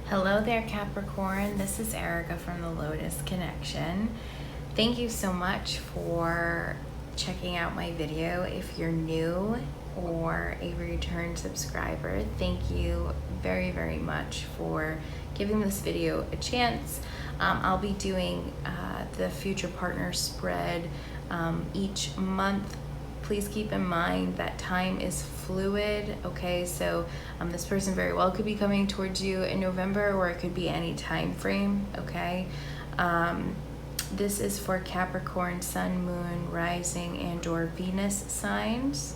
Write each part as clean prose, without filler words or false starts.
Hello there, Capricorn. This is Erica from the Lotus Connection. Thank you so much for checking out my video. If you're new or a return subscriber, thank you very, very much for giving this video a chance. I'll be doing the future partner spread each month. Please keep in mind that time is fluid, okay? So this person very well could be coming towards you in November, or it could be any time frame, okay? This is for Capricorn, Sun, Moon, Rising, and or Venus signs.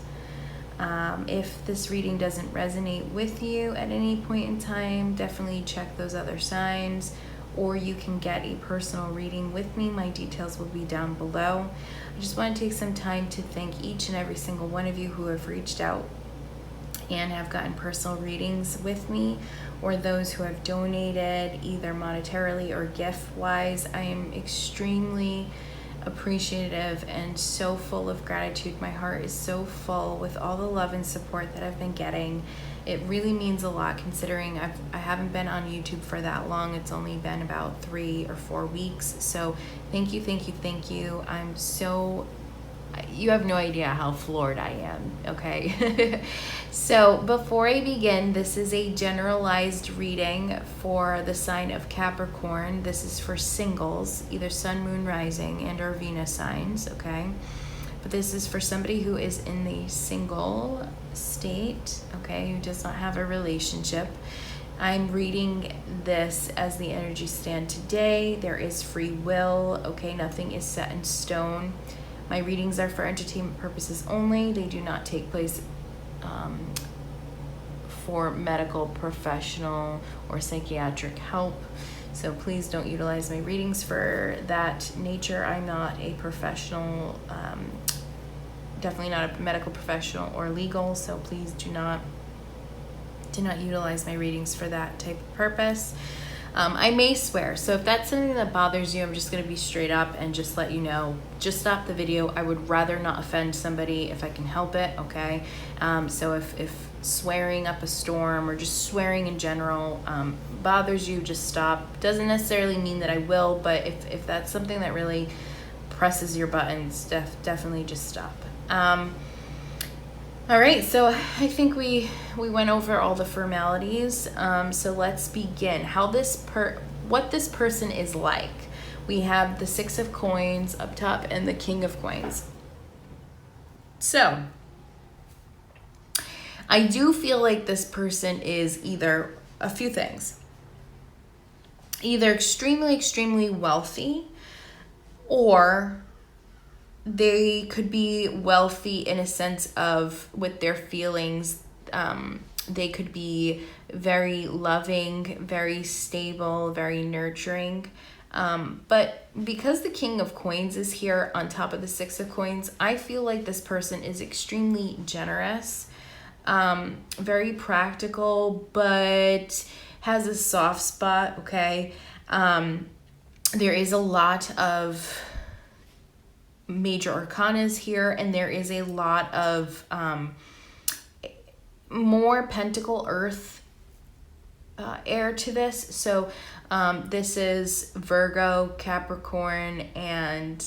If this reading doesn't resonate with you at any point in time, definitely check those other signs, or you can get a personal reading with me. My details will be down below. I just want to take some time to thank each and every single one of you who have reached out and have gotten personal readings with me, or those who have donated either monetarily or gift-wise. I am extremely appreciative and so full of gratitude. My heart is so full with all the love and support that I've been getting. It really means a lot, considering I haven't been on YouTube for that long. It's only been about 3 or 4 weeks. So thank you, thank you, thank you. You have no idea how floored I am, okay? So before I begin, this is a generalized reading for the sign of Capricorn. This is for singles, either Sun, Moon, Rising, and or Venus signs, okay? But this is for somebody who is in the single state, okay, who does not have a relationship. I'm reading this as the energy stand today. There is free will, okay? Nothing is set in stone. My readings are for entertainment purposes only. They do not take place for medical, professional, or psychiatric help. So please don't utilize my readings for that nature. I'm not a professional, definitely not a medical professional or legal, so please do not utilize my readings for that type of purpose. I may swear, so if that's something that bothers you, I'm just going to be straight up and just let you know, just stop the video. I would rather not offend somebody if I can help it, okay? So if swearing up a storm or just swearing in general bothers you, just stop. Doesn't necessarily mean that I will, but if that's something that really presses your buttons, definitely just stop. All right, so I think we went over all the formalities. So let's begin. What this person is like. We have the 6 of coins up top and the King of coins. So I do feel like this person is either a few things. Either extremely, extremely wealthy, or they could be wealthy in a sense of with their feelings. They could be very loving, very stable, very nurturing. But because the King of coins is here on top of the 6 of coins, I feel like this person is extremely generous, very practical, but has a soft spot, okay? There is a lot of major arcanas here, and there is a lot of more pentacle earth air to this. So this is Virgo, Capricorn, and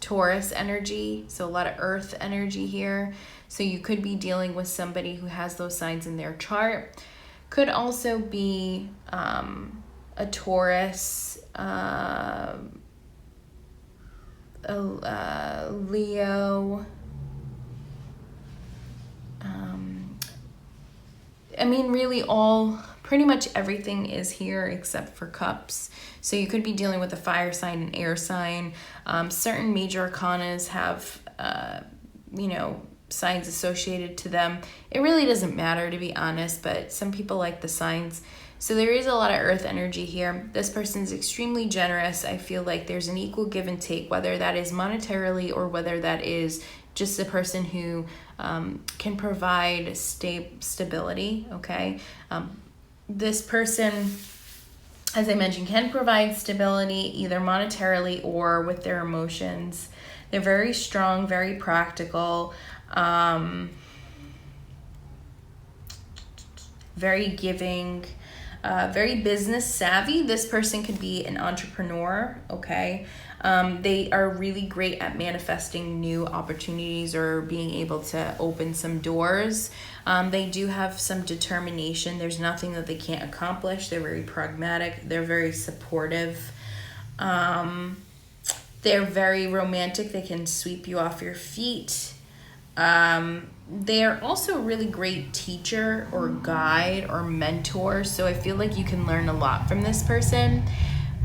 Taurus energy, so a lot of earth energy here. So you could be dealing with somebody who has those signs in their chart. Could also be a Taurus, Leo. I mean, really pretty much everything is here except for cups. So you could be dealing with a fire sign, an air sign. Certain major arcanas have, signs associated to them. It really doesn't matter, to be honest, but some people like the signs. So there is a lot of earth energy here. This person is extremely generous. I feel like there's an equal give and take, whether that is monetarily or whether that is just a person who can provide stability, okay? This person, as I mentioned, can provide stability either monetarily or with their emotions. They're very strong, very practical. very giving, very business savvy. This person could be an entrepreneur, okay? They are really great at manifesting new opportunities or being able to open some doors. They do have some determination. There's nothing that they can't accomplish. They're very pragmatic. They're very supportive. They're very romantic. They can sweep you off your feet. They're also a really great teacher or guide or mentor. So I feel like you can learn a lot from this person,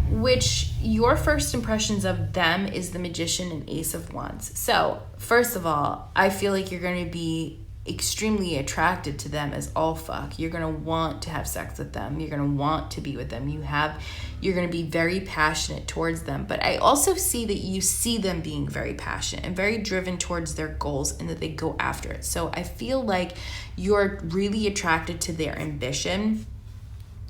which your first impressions of them is the Magician and Ace of Wands. So first of all, I feel like you're going to be extremely attracted to them as all fuck. You're going to want to have sex with them. You're going to want to be with them. You're going to be very passionate towards them. But I also see that you see them being very passionate and very driven towards their goals and that they go after it. So I feel like you're really attracted to their ambition.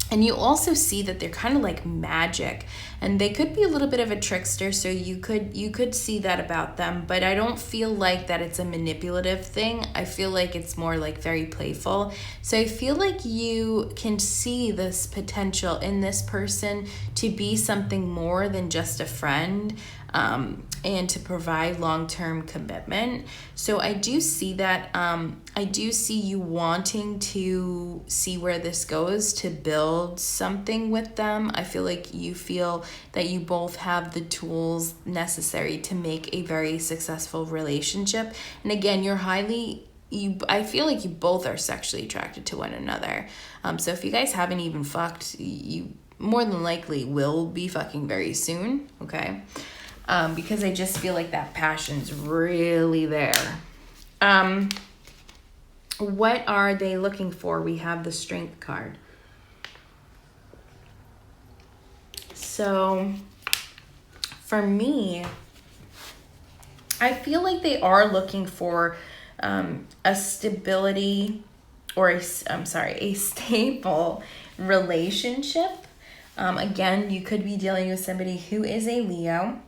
And you also see that they're kind of like magic, and they could be a little bit of a trickster, so you could see that about them, but I don't feel like that it's a manipulative thing. I feel like it's more like very playful. So I feel like you can see this potential in this person to be something more than just a friend, and to provide long-term commitment. So I do see that. I do see you wanting to see where this goes, to build something with them. I feel like you feel that you both have the tools necessary to make a very successful relationship. And again, I feel like you both are sexually attracted to one another. So if you guys haven't even fucked, you more than likely will be fucking very soon, okay? Because I just feel like that passion's really there. What are they looking for? We have the Strength card. So for me, I feel like they are looking for a stability or a stable relationship. Again, you could be dealing with somebody who is a Leo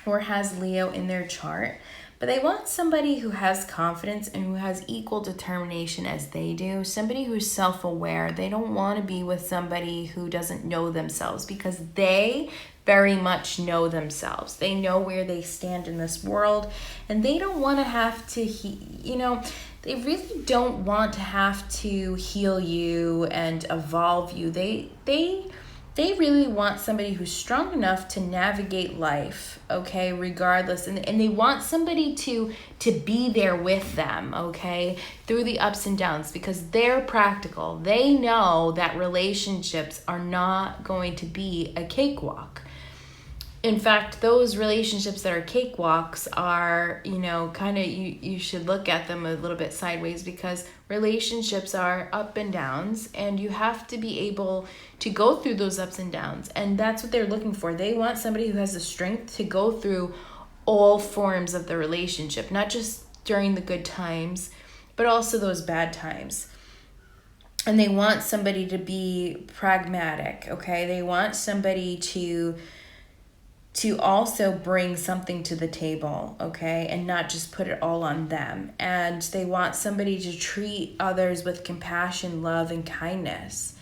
or has Leo in their chart, but they want somebody who has confidence and who has equal determination as they do, somebody who's self-aware. They don't want to be with somebody who doesn't know themselves, because they very much know themselves. They know where they stand in this world, and they don't want to have to, they really don't want to have to heal you and evolve you. They really want somebody who's strong enough to navigate life, okay, regardless. And they want somebody to be there with them, okay, through the ups and downs, because they're practical. They know that relationships are not going to be a cakewalk. In fact, those relationships that are cakewalks are, you should look at them a little bit sideways, because relationships are up and downs, and you have to be able to go through those ups and downs. And that's what they're looking for. They want somebody who has the strength to go through all forms of the relationship, not just during the good times, but also those bad times. And they want somebody to be pragmatic, okay? They want somebody to also bring something to the table, okay, and not just put it all on them. And they want somebody to treat others with compassion, love, and kindness,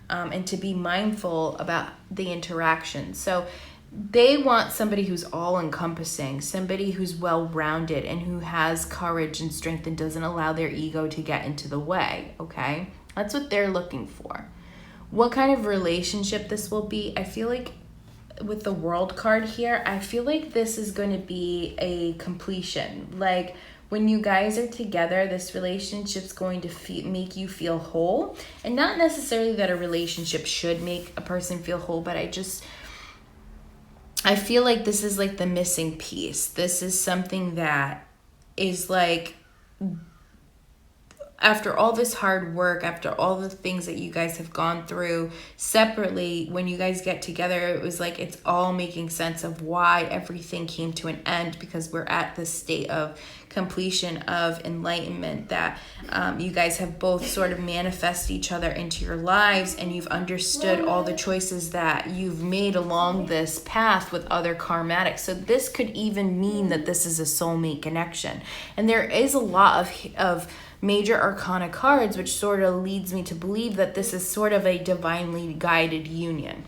and to be mindful about the interaction. So they want somebody who's all-encompassing, somebody who's well-rounded and who has courage and strength and doesn't allow their ego to get into the way, okay? That's what they're looking for. What kind of relationship this will be, I feel like with the World card here, I feel like this is going to be a completion. Like, when you guys are together, this relationship's going to make you feel whole. And not necessarily that a relationship should make a person feel whole, but I feel like this is like the missing piece. This is something that is like, after all this hard work, after all the things that you guys have gone through separately, when you guys get together, it was like it's all making sense of why everything came to an end, because we're at this state of completion, of enlightenment, that you guys have both sort of manifested each other into your lives, and you've understood all the choices that you've made along this path with other karmatics. So this could even mean that this is a soulmate connection. And there is a lot of major arcana cards, which sort of leads me to believe that this is sort of a divinely guided union.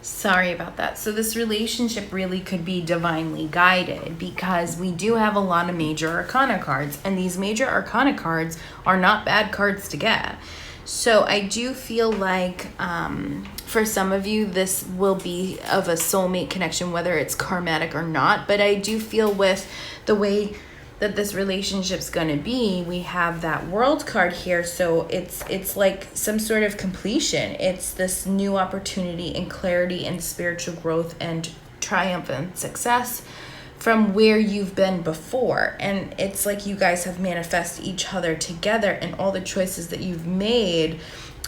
Sorry about that. So this relationship really could be divinely guided because we do have a lot of major arcana cards, and these major arcana cards are not bad cards to get. So I do feel like for some of you, this will be of a soulmate connection, whether it's karmatic or not. But I do feel with the way that this relationship's going to be, we have that World card here. So it's like some sort of completion. It's this new opportunity and clarity and spiritual growth and triumph and success from where you've been before. And it's like you guys have manifested each other together, and all the choices that you've made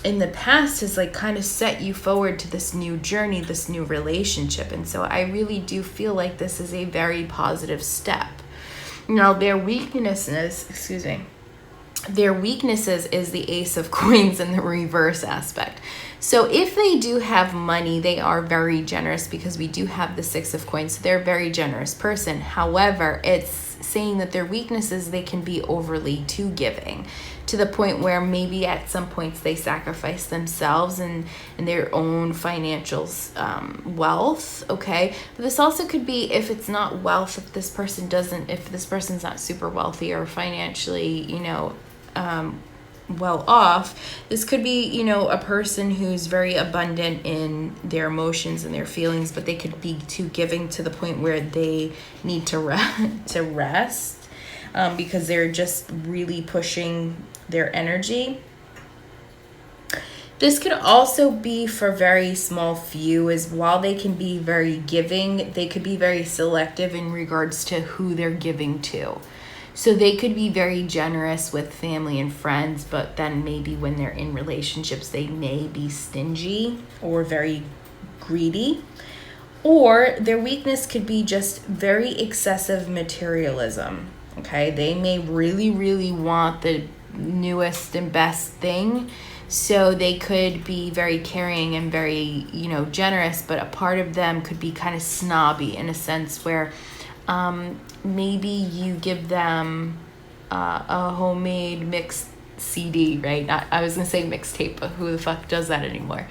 in the past has like kind of set you forward to this new journey, this new relationship. And so I really do feel like this is a very positive step. Now, their weaknesses is the Ace of Coins in the reverse aspect. So if they do have money, they are very generous, because we do have the Six of Coins. So they're a very generous person. However, it's saying that their weaknesses, they can be overly too giving, to the point where maybe at some points they sacrifice themselves and their own financial wealth, okay? But this also could be, if it's not wealth, if this person's not super wealthy or financially, well off, this could be, a person who's very abundant in their emotions and their feelings, but they could be too giving to the point where they need to rest because they're just really pushing their energy. This could also be for very small few, as while they can be very giving, they could be very selective in regards to who they're giving to. So they could be very generous with family and friends, but then maybe when they're in relationships, they may be stingy or very greedy. Or their weakness could be just very excessive materialism, okay? They may really, really want the newest and best thing. So they could be very caring and very, generous, but a part of them could be kind of snobby in a sense where maybe you give them a homemade mixed CD, right? I was going to say mixtape, but who the fuck does that anymore?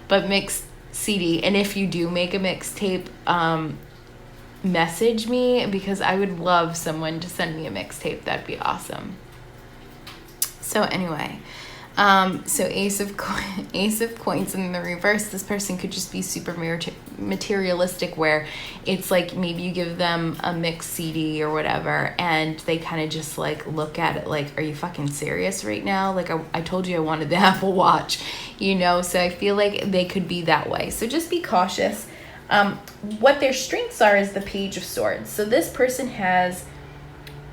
But mixed CD. And if you do make a mixtape, message me, because I would love someone to send me a mixtape. That'd be awesome. So anyway, so Ace of Coins in the reverse, this person could just be super materialistic, where it's like maybe you give them a mixed CD or whatever, and they kind of just like look at it like, are you fucking serious right now? Like I told you I wanted the Apple Watch, so I feel like they could be that way. So just be cautious. What their strengths are is the Page of Swords. So this person has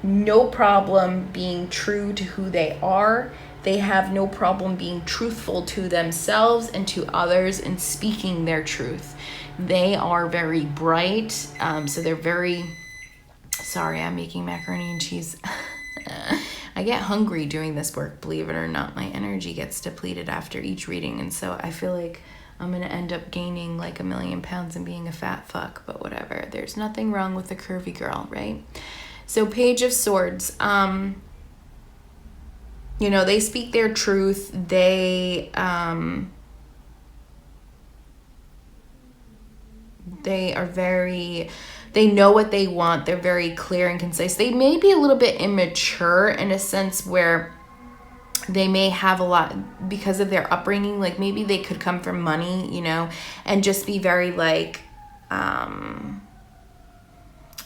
no problem being true to who they are. They have no problem being truthful to themselves and to others and speaking their truth. They are very bright. So they're very... Sorry, I'm making macaroni and cheese. I get hungry doing this work, believe it or not. My energy gets depleted after each reading. And so I feel like I'm going to end up gaining like 1 million pounds and being a fat fuck. But whatever. There's nothing wrong with a curvy girl, right? So Page of Swords, they speak their truth. They are they know what they want. They're very clear and concise. They may be a little bit immature in a sense where they may have a lot because of their upbringing. Like maybe they could come from money, and just be very like,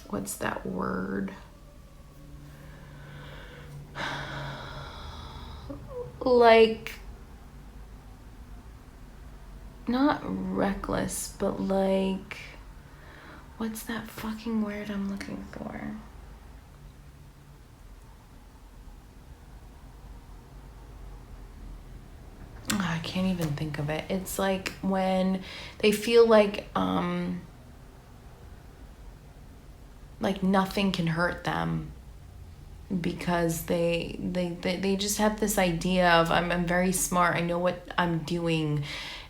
what's that word? Like, not reckless, but like, what's that fucking word I'm looking for? Oh, I can't even think of it. It's like when they feel like nothing can hurt them, because they just have this idea of I'm very smart, I know what I'm doing,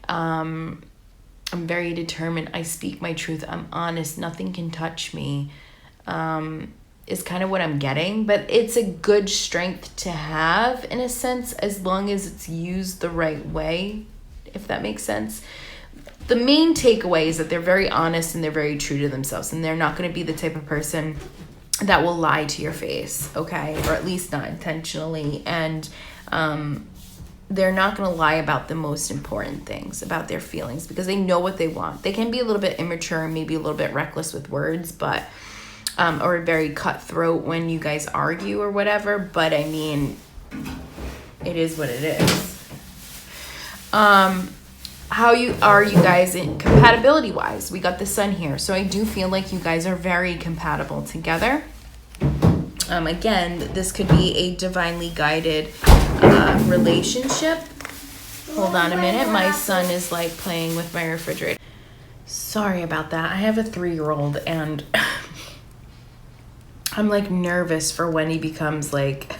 I'm very determined, I speak my truth, I'm honest, nothing can touch me, is kind of what I'm getting, but it's a good strength to have in a sense, as long as it's used the right way, if that makes sense. The main takeaway is that they're very honest and they're very true to themselves, and they're not going to be the type of person that will lie to your face, okay? Or at least not intentionally. And they're not going to lie about the most important things, about their feelings, because they know what they want. They can be a little bit immature and maybe a little bit reckless with words, but or very cutthroat when you guys argue or whatever. But I mean, it is what it is. How are you guys in compatibility wise? We got the sun here. So I do feel like you guys are very compatible together. Again, this could be a divinely guided relationship. Hold on a minute. My son is like playing with my refrigerator. Sorry about that. I have a 3-year-old and I'm like nervous for when he becomes like,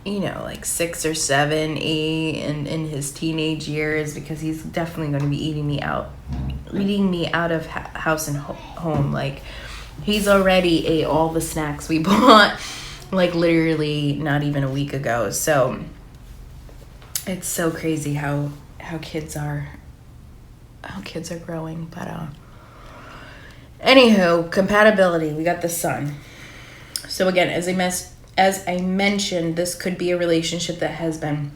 you know, like 6 or 7, 8 in his teenage years, because he's definitely going to be eating me out of house and home. Like, he's already ate all the snacks we bought, like literally not even a week ago. So it's so crazy how kids are growing. But anywho, compatibility, we got the sun. So again, as I mentioned, this could be a relationship that has been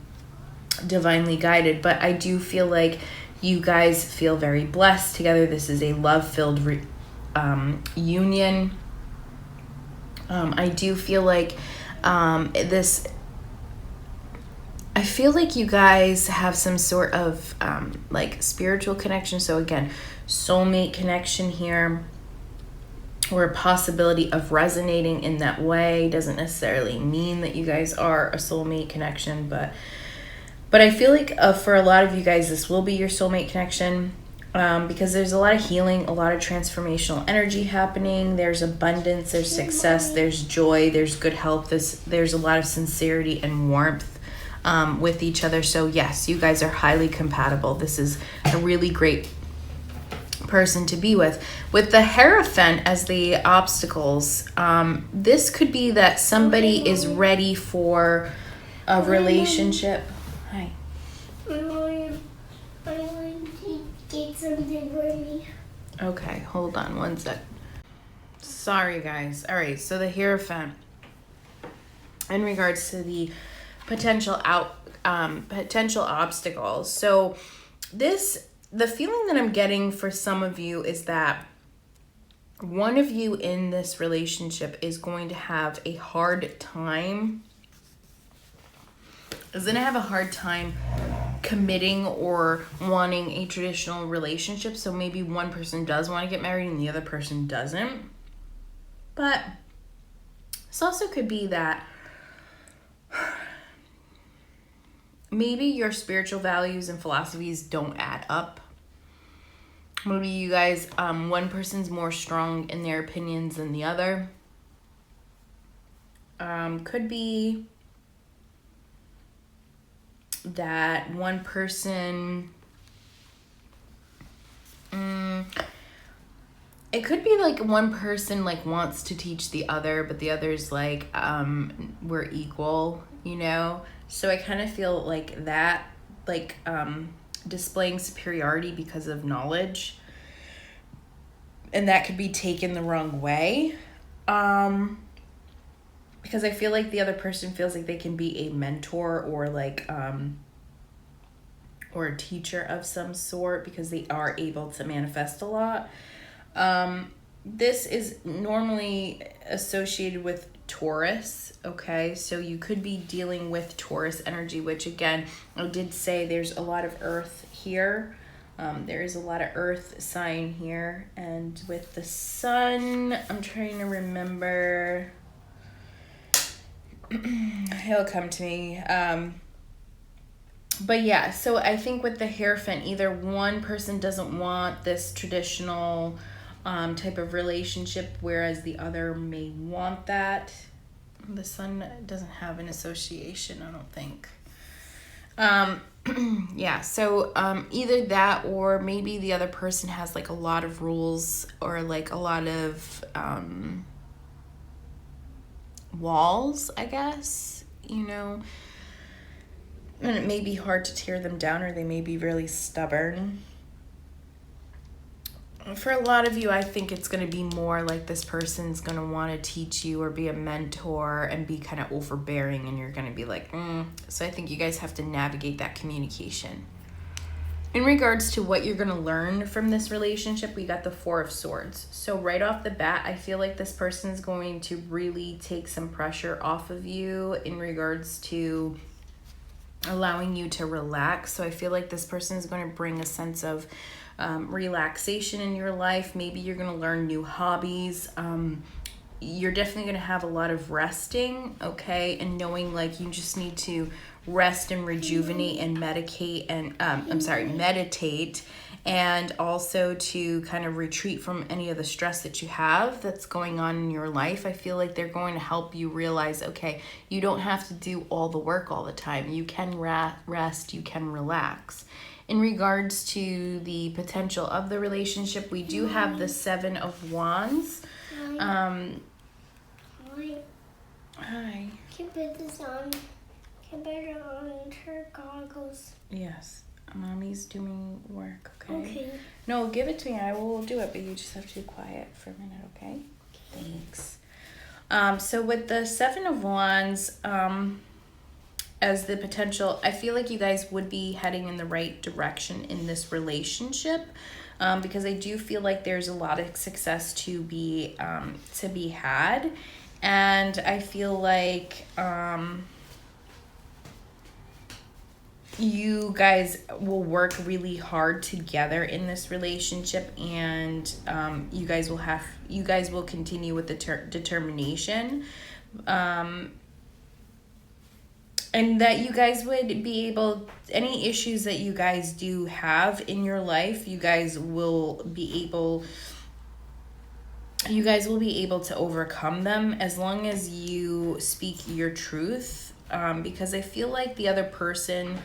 divinely guided, but I do feel like you guys feel very blessed together. This is a love-filled union. I do feel like I feel like you guys have some sort of like spiritual connection. So again, soulmate connection here, or a possibility of resonating in that way. Doesn't necessarily mean that you guys are a soulmate connection, but I feel like for a lot of you guys, this will be your soulmate connection, because there's a lot of healing, a lot of transformational energy happening. There's abundance, there's success, there's joy, there's good health, there's a lot of sincerity and warmth with each other. So yes, you guys are highly compatible. This is a really great person to be with. With the Hierophant as the obstacles, this could be that somebody is ready for a relationship. Hi. I want to get something for me. Okay, hold on one sec. Sorry guys. All right, so the Hierophant, in regards to the potential obstacles. So the feeling that I'm getting for some of you is that one of you in this relationship is going to have a hard time committing or wanting a traditional relationship. So maybe one person does want to get married and the other person doesn't. But this also could be that maybe your spiritual values and philosophies don't add up. Maybe you guys, one person's more strong in their opinions than the other. Could be that one person, it could be like one person like wants to teach the other, but the other's like, we're equal, you know? So I kind of feel like that, like displaying superiority because of knowledge, and that could be taken the wrong way, because I feel like the other person feels like they can be a mentor or like or a teacher of some sort because they are able to manifest a lot. This is normally associated with Taurus, okay? So you could be dealing with Taurus energy, which again, I did say there's a lot of earth here. There is a lot of earth sign here. And with the sun, I'm trying to remember. He'll come to me. But yeah, so I think with the Hierophant, either one person doesn't want this traditional type of relationship, whereas the other may want that. The sun doesn't have an association, I don't think. Yeah, so either that, or maybe the other person has like a lot of rules, or like a lot of walls, I guess, you know, and it may be hard to tear them down, or they may be really stubborn. For a lot of you, I think it's going to be more like this person's going to want to teach you or be a mentor and be kind of overbearing, and you're going to be like, So I think you guys have to navigate that communication. In regards to what you're going to learn from this relationship, we got the Four of Swords. So right off the bat, I feel like this person's going to really take some pressure off of you in regards to allowing you to relax. So I feel like this person is going to bring a sense of relaxation in your life. Maybe you're going to learn new hobbies. You're definitely going to have a lot of resting, okay? And knowing like you just need to rest and rejuvenate and meditate, and also to kind of retreat from any of the stress that you have that's going on in your life. I feel like they're going to help you realize, okay, you don't have to do all the work all the time. You can rest, you can relax. In regards to the potential of the relationship, we do have the Seven of Wands. Hi. Can you put this on? Can you put it on her goggles? Yes. Mommy's doing work, okay? Okay. No, give it to me. I will do it, but you just have to be quiet for a minute, okay? Thanks. So with the Seven of Wands, as the potential, I feel like you guys would be heading in the right direction in this relationship, because I do feel like there's a lot of success to be had, and I feel like you guys will work really hard together in this relationship, and you guys will continue with the determination. And that you guys would be able, any issues that you guys do have in your life, you guys will be able to overcome them as long as you speak your truth. Because I feel like the other person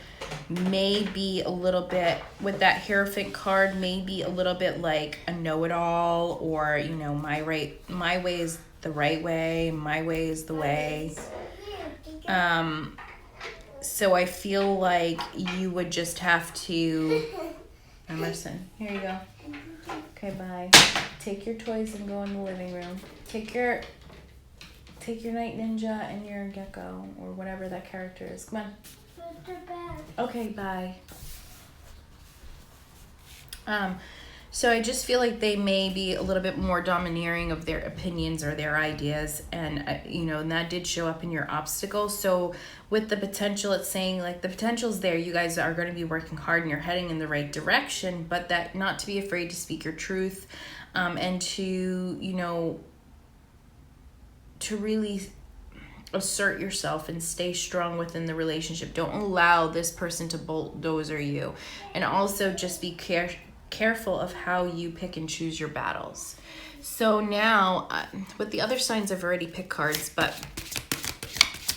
may be a little bit, with that Hierophant card, may be a little bit like a know-it-all, or, you know, my way is the right way, my way is the way. So I feel like you would just have to, Emerson, here you go. Okay, bye. Take your toys and go in the living room. Take your night ninja and your gecko, or whatever that character is. Come on. Okay, bye. So I just feel like they may be a little bit more domineering of their opinions or their ideas, and and that did show up in your obstacle. So with the potential, it's saying like the potential's there. You guys are going to be working hard and you're heading in the right direction, but that not to be afraid to speak your truth, and to to really assert yourself and stay strong within the relationship. Don't allow this person to bulldozer you, and also just be careful of how you pick and choose your battles. So now, with the other signs, I've already picked cards, but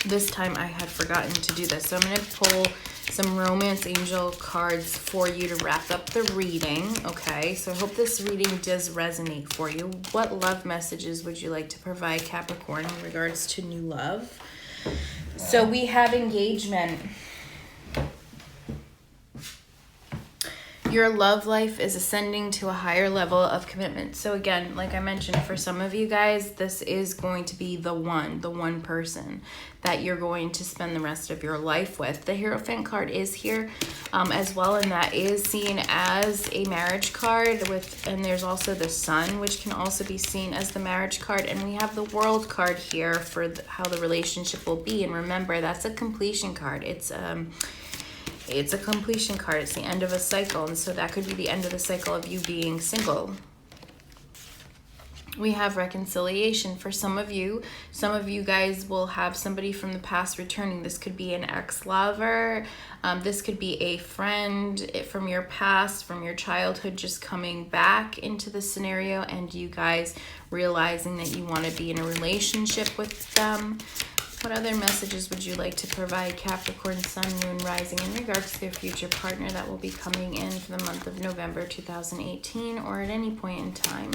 this time I had forgotten to do this. So I'm going to pull some romance angel cards for you to wrap up the reading. Okay, so I hope this reading does resonate for you. What love messages would you like to provide, Capricorn, in regards to new love? So we have engagement. Your love life is ascending to a higher level of commitment. So again, like I mentioned, for some of you guys, this is going to be the one person that you're going to spend the rest of your life with. The Hierophant card is here as well, and that is seen as a marriage card and there's also the Sun, which can also be seen as the marriage card. And we have the World card here for how the relationship will be. And remember, that's a completion card. It's a completion card. It's the end of a cycle, and so that could be the end of the cycle of you being single. We have reconciliation for some of you. Some of you guys will have somebody from the past returning. This could be an ex-lover. This could be a friend from your past, from your childhood, just coming back into the scenario, and you guys realizing that you want to be in a relationship with them. What other messages would you like to provide Capricorn, Sun, Moon, Rising in regards to their future partner that will be coming in for the month of November 2018 or at any point in time,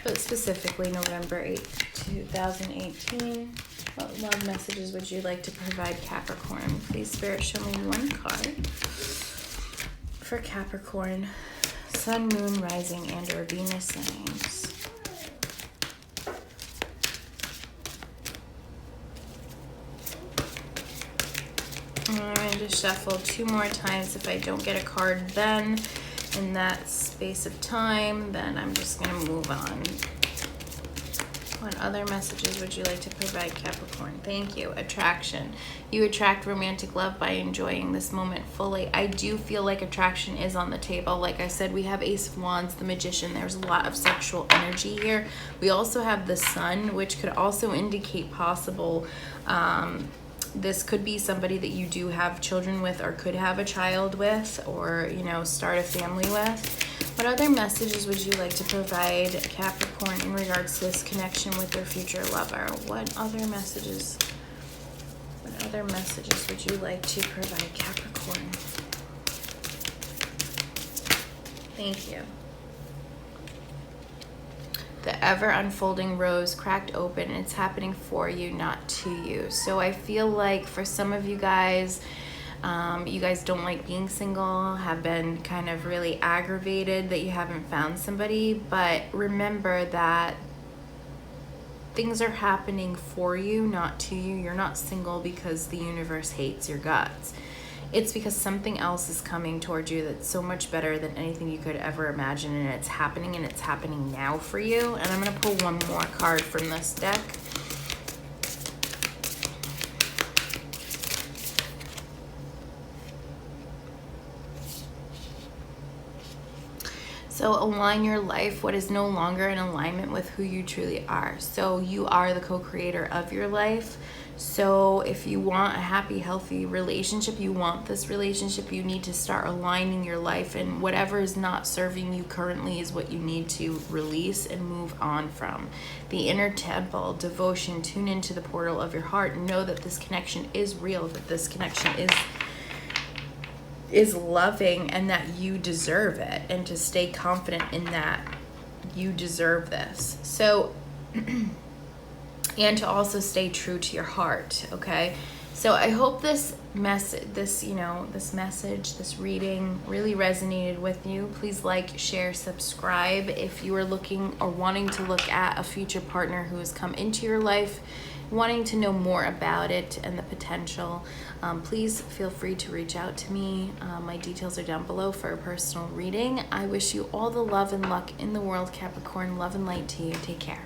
but specifically November 8th, 2018? What love messages would you like to provide Capricorn? Please, Spirit, show me one card for Capricorn, Sun, Moon, Rising, and or Venus signs. I'm going to shuffle 2 more times. If I don't get a card then in that space of time, then I'm just going to move on. What other messages would you like to provide Capricorn? Thank you. Attraction. You attract romantic love by enjoying this moment fully. I do feel like attraction is on the table. Like I said, we have Ace of Wands, the Magician. There's a lot of sexual energy here. We also have the Sun, which could also indicate possible this could be somebody that you do have children with or could have a child with or, you know, start a family with. What other messages would you like to provide Capricorn in regards to this connection with their future lover? What other messages would you like to provide Capricorn? Thank you. The ever unfolding rose cracked open. It's happening for you, not to you. So I feel like for some of you guys don't like being single, have been kind of really aggravated that you haven't found somebody, but remember that things are happening for you, not to you. You're not single because the universe hates your guts. It's because something else is coming towards you that's so much better than anything you could ever imagine, and it's happening now for you. And I'm going to pull one more card from this deck. So align your life, what is no longer in alignment with who you truly are. So you are the co-creator of your life. So if you want a happy, healthy relationship, you want this relationship, you need to start aligning your life, and whatever is not serving you currently is what you need to release and move on from. The inner temple, devotion, tune into the portal of your heart. Know that this connection is real, that this connection is loving, and that you deserve it, and to stay confident in that you deserve this. So and to also stay true to your heart, okay? So I hope this message, this reading really resonated with you. Please like, share, subscribe. If you are looking or wanting to look at a future partner who has come into your life, wanting to know more about it and the potential, please feel free to reach out to me. My details are down below for a personal reading. I wish you all the love and luck in the world, Capricorn. Love and light to you. Take care.